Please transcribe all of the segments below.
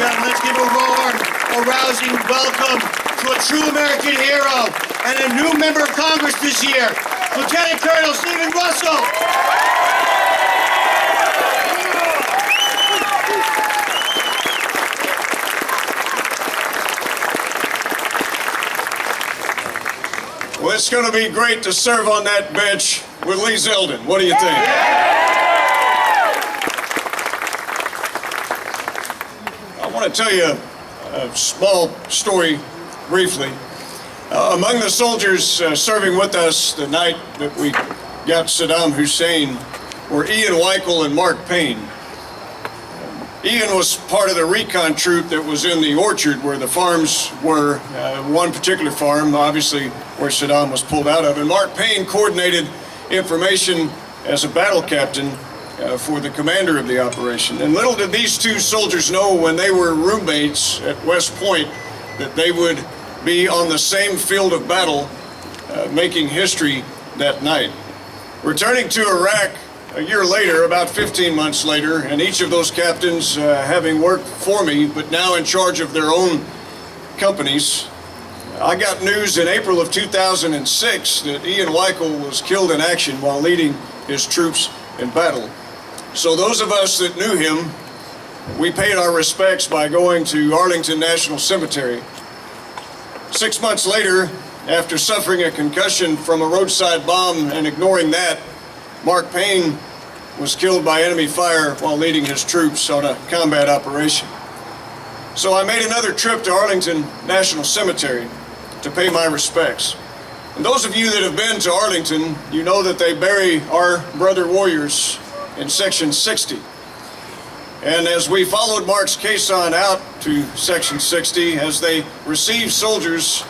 gentlemen, let's give a roar, a rousing welcome to a true American hero and a new member of Congress this year, Lieutenant Colonel Stephen Russell. Well, it's going to be great to serve on that bench with Lee Zeldin. What do you think? I want to tell you a small story briefly. Among the soldiers serving with us the night that we got Saddam Hussein were Ian Weichel and Mark Payne. Ian was part of the recon troop that was in the orchard where the farms were, one particular farm, obviously, where Saddam was pulled out of. And Mark Payne coordinated information as a battle captain for the commander of the operation. And little did these two soldiers know when they were roommates at West Point that they would be on the same field of battle making history that night. Returning to Iraq a year later, about 15 months later, and each of those captains having worked for me, but now in charge of their own companies, I got news in April of 2006 that Ian Weichel was killed in action while leading his troops in battle. So those of us that knew him, we paid our respects by going to Arlington National Cemetery. 6 months later, after suffering a concussion from a roadside bomb and ignoring that, Mark Payne was killed by enemy fire while leading his troops on a combat operation. So I made another trip to Arlington National Cemetery to pay my respects. And those of you that have been to Arlington, you know that they bury our brother warriors in Section 60. And as we followed Mark's caisson out to Section 60, as they receive soldiers,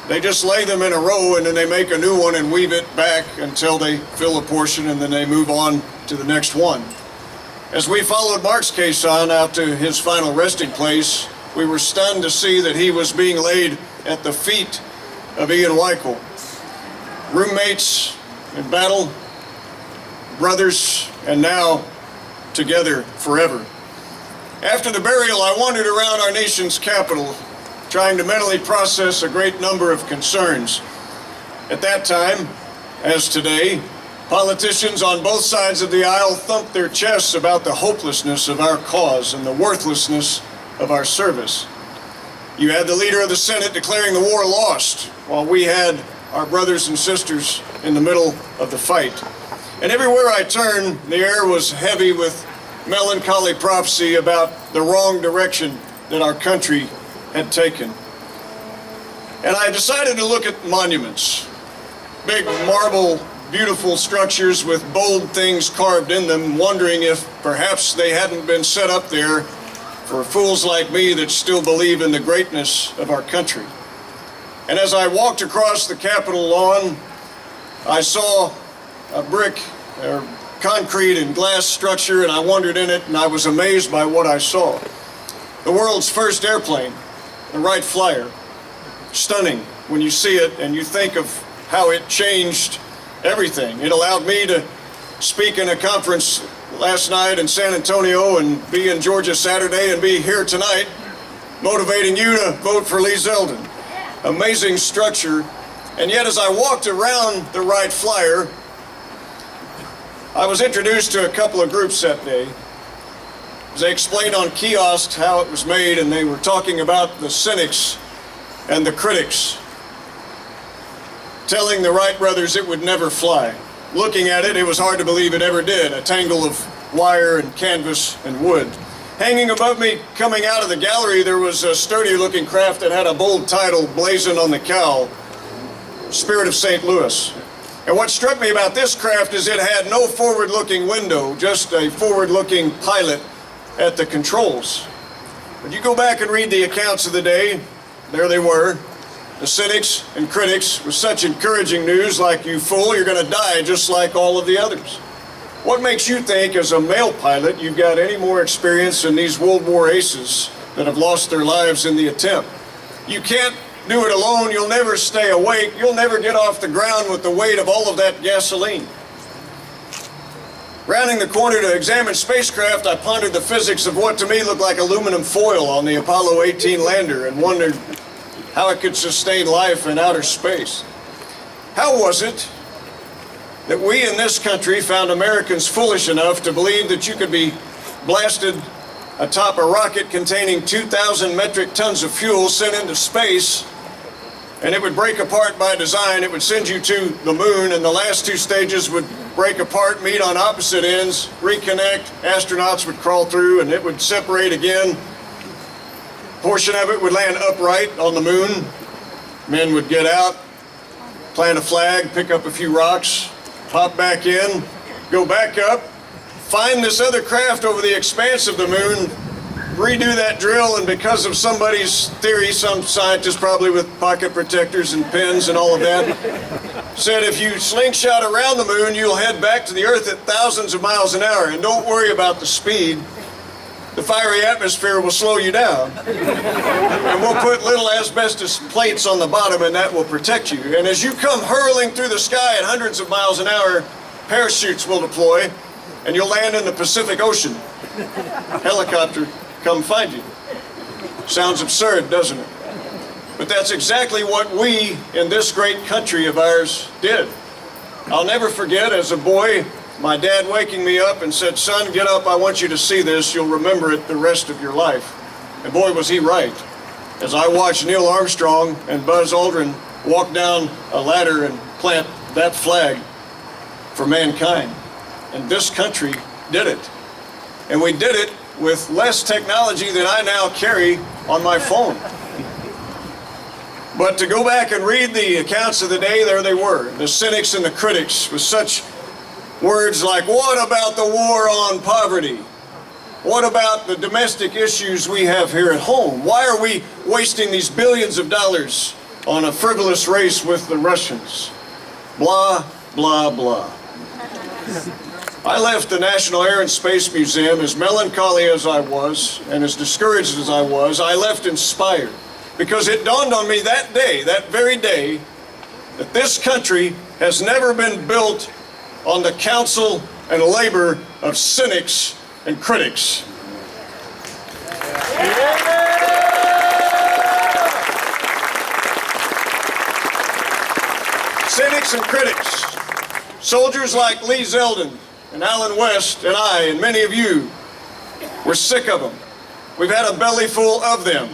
they just lay them in a row and then they make a new one and weave it back until they fill a portion and then they move on to the next one. As we followed Mark's caisson out to his final resting place, we were stunned to see that he was being laid at the feet of Ian Weichel. Roommates in battle, brothers, and now together forever. After the burial, I wandered around our nation's capital, trying to mentally process a great number of concerns. At that time, as today, politicians on both sides of the aisle thumped their chests about the hopelessness of our cause and the worthlessness of our service. You had the leader of the Senate declaring the war lost, while we had our brothers and sisters in the middle of the fight. And everywhere I turned, the air was heavy with melancholy prophecy about the wrong direction that our country had taken. And I decided to look at monuments, big marble, beautiful structures with bold things carved in them, wondering if perhaps they hadn't been set up there for fools like me that still believe in the greatness of our country. And as I walked across the Capitol lawn, I saw a brick or concrete and glass structure, and I wandered in it, and I was amazed by what I saw. The world's first airplane, the Wright Flyer. Stunning when you see it and you think of how it changed everything. It allowed me to speak in a conference last night in San Antonio and be in Georgia Saturday and be here tonight motivating you to vote for Lee Zeldin. Amazing structure. And yet as I walked around the Wright Flyer, I was introduced to a couple of groups that day. They explained on kiosks how it was made, and they were talking about the cynics and the critics, telling the Wright brothers it would never fly. Looking at it, it was hard to believe it ever did, a tangle of wire and canvas and wood. Hanging above me, coming out of the gallery, there was a sturdy-looking craft that had a bold title blazoned on the cowl, Spirit of St. Louis. And what struck me about this craft is it had no forward-looking window, just a forward-looking pilot at the controls. But you go back and read the accounts of the day, there they were, the cynics and critics with such encouraging news like, "You fool, you're going to die just like all of the others." What makes you think as a male pilot you've got any more experience than these World War aces that have lost their lives in the attempt? You can't do it alone. You'll never stay awake. You'll never get off the ground with the weight of all of that gasoline. Rounding the corner to examine spacecraft, I pondered the physics of what to me looked like aluminum foil on the Apollo 18 lander and wondered how it could sustain life in outer space. How was it that we in this country found Americans foolish enough to believe that you could be blasted atop a rocket containing 2,000 metric tons of fuel sent into space, and it would break apart by design? It would send you to the moon, and the last two stages would break apart, meet on opposite ends, reconnect, astronauts would crawl through, and it would separate again. A portion of it would land upright on the moon. Men would get out, plant a flag, pick up a few rocks, hop back in, go back up, find this other craft over the expanse of the moon, redo that drill, and because of somebody's theory, some scientist probably with pocket protectors and pens and all of that, said if you slingshot around the moon, you'll head back to the Earth at thousands of miles an hour, and don't worry about the speed. The fiery atmosphere will slow you down. And we'll put little asbestos plates on the bottom, and that will protect you. And as you come hurling through the sky at hundreds of miles an hour, parachutes will deploy, and you'll land in the Pacific Ocean. Helicopter come find you. Sounds absurd, doesn't it? But that's exactly what we in this great country of ours did. I'll never forget, as a boy, my dad waking me up and said, "Son, get up, I want you to see this. You'll remember it the rest of your life." And boy, was he right. As I watched Neil Armstrong and Buzz Aldrin walk down a ladder and plant that flag for mankind. And this country did it. And we did it with less technology than I now carry on my phone. But to go back and read the accounts of the day, there they were, the cynics and the critics, with such words like, what about the war on poverty? What about the domestic issues we have here at home? Why are we wasting these billions of dollars on a frivolous race with the Russians? Blah, blah, blah. I left the National Air and Space Museum, as melancholy as I was and as discouraged as I was. I left inspired, because it dawned on me that day, that very day, that this country has never been built on the counsel and labor of cynics and critics. Cynics and critics, soldiers like Lee Zeldin and Alan West and I and many of you, we're sick of them. We've had a belly full of them.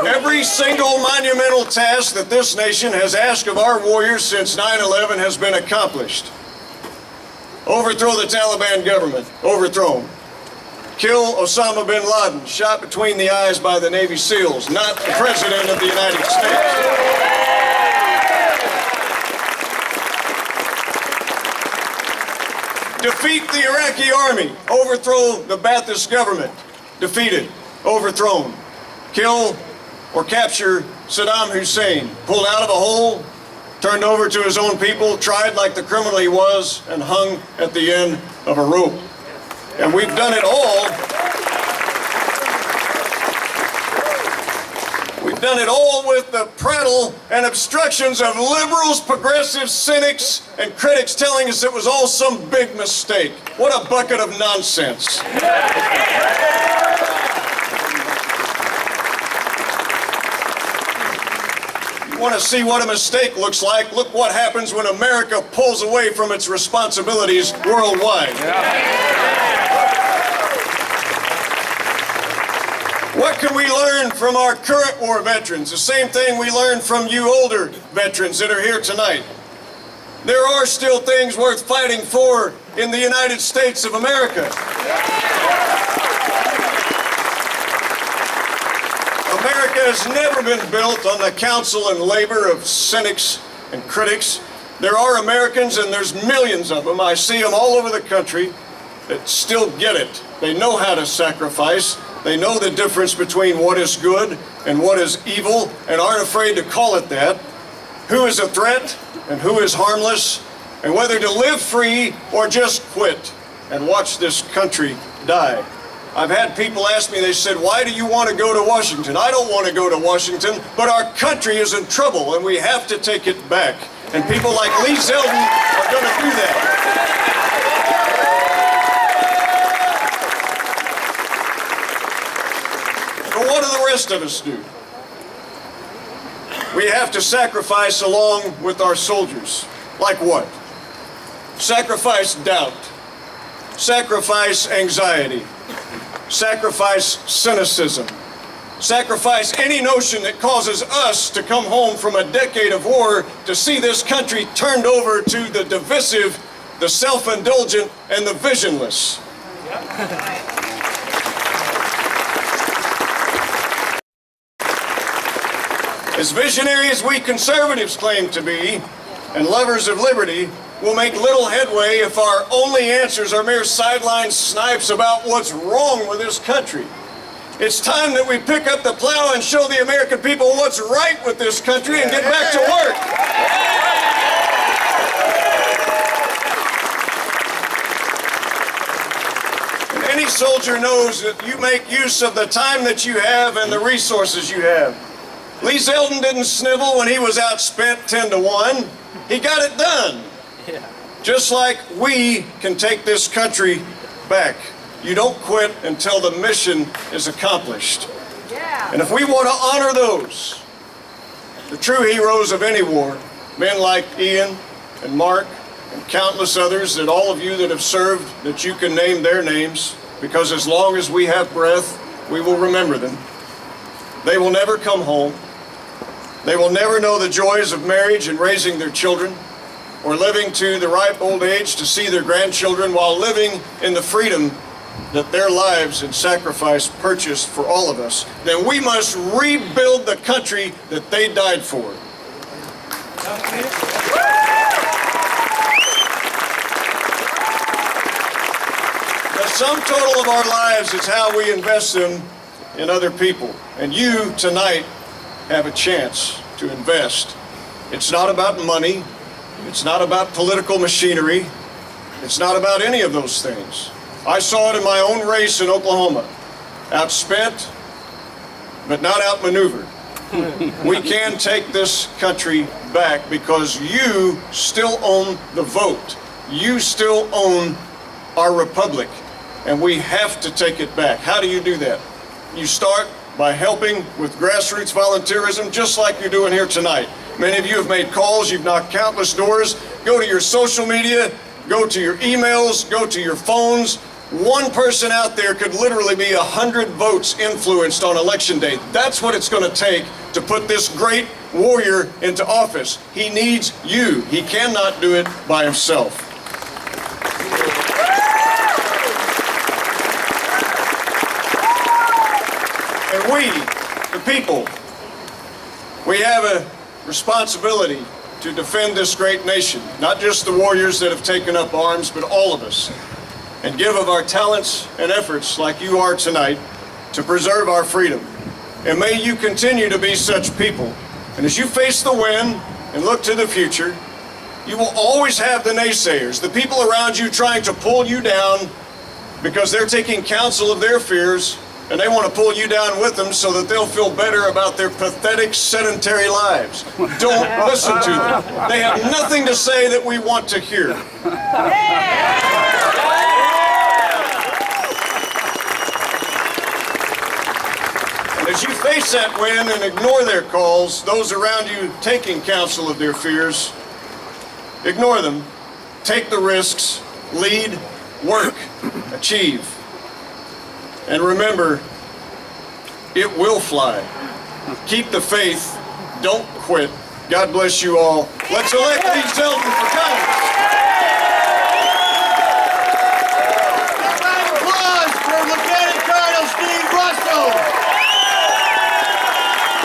Every single monumental task that this nation has asked of our warriors since 9/11 has been accomplished. Overthrow the Taliban government, overthrown. Kill Osama bin Laden, shot between the eyes by the Navy SEALs, not the President of the United States. Defeat the Iraqi army, overthrow the Ba'athist government, defeated, overthrown. Kill or capture Saddam Hussein, pulled out of a hole, turned over to his own people, tried like the criminal he was, and hung at the end of a rope. And we've done it all. We've done it all with the prattle and obstructions of liberals, progressives, cynics, and critics telling us it was all some big mistake. What a bucket of nonsense. Want to see what a mistake looks like? Look what happens when America pulls away from its responsibilities worldwide. What can we learn from our current war veterans? The same thing we learned from you older veterans that are here tonight. There are still things worth fighting for in the United States of America. America has never been built on the counsel and labor of cynics and critics. There are Americans, and there's millions of them, I see them all over the country, that still get it. They know how to sacrifice. They know the difference between what is good and what is evil, and aren't afraid to call it that. Who is a threat and who is harmless, and whether to live free or just quit and watch this country die. I've had people ask me, they said, why do you want to go to Washington? I don't want to go to Washington, but our country is in trouble and we have to take it back. And people like Lee Zeldin are going to do that. But what do the rest of us do? We have to sacrifice along with our soldiers. Like what? Sacrifice doubt. Sacrifice anxiety. Sacrifice cynicism. Sacrifice any notion that causes us to come home from a decade of war to see this country turned over to the divisive, the self-indulgent, and the visionless. As visionary as we conservatives claim to be, and lovers of liberty, will make little headway if our only answers are mere sideline snipes about what's wrong with this country. It's time that we pick up the plow and show the American people what's right with this country and get back to work. And any soldier knows that you make use of the time that you have and the resources you have. Lee Zeldin didn't snivel when he was outspent 10-1. He got it done. Just like we can take this country back. You don't quit until the mission is accomplished. And if we want to honor those, the true heroes of any war, men like Ian and Mark and countless others, that all of you that have served, that you can name their names, because as long as we have breath, we will remember them. They will never come home. They will never know the joys of marriage and raising their children, or living to the ripe old age to see their grandchildren while living in the freedom that their lives and sacrifice purchased for all of us. Then we must rebuild the country that they died for. The sum total of our lives is how we invest them in other people. And you tonight have a chance to invest. It's not about money. It's not about political machinery. It's not about any of those things. I saw it in my own race in Oklahoma. Outspent, but not outmaneuvered. We can take this country back because you still own the vote. You still own our republic, and we have to take it back. How do you do that? You start by helping with grassroots volunteerism, just like you're doing here tonight. Many of you have made calls, you've knocked countless doors. Go to your social media, go to your emails, go to your phones. One person out there could literally be 100 votes influenced on election day. That's what it's going to take to put this great warrior into office. He needs you. He cannot do it by himself. And we, the people, we have a responsibility to defend this great nation, not just the warriors that have taken up arms, but all of us, and give of our talents and efforts like you are tonight to preserve our freedom. And may you continue to be such people. And as you face the wind and look to the future, you will always have the naysayers, the people around you trying to pull you down because they're taking counsel of their fears, and they want to pull you down with them so that they'll feel better about their pathetic, sedentary lives. Don't listen to them. They have nothing to say that we want to hear. And as you face that wind and ignore their calls, those around you taking counsel of their fears, ignore them, take the risks, lead, work, achieve. And remember, it will fly. Keep the faith. Don't quit. God bless you all. Let's elect Lee Zeldin for Congress.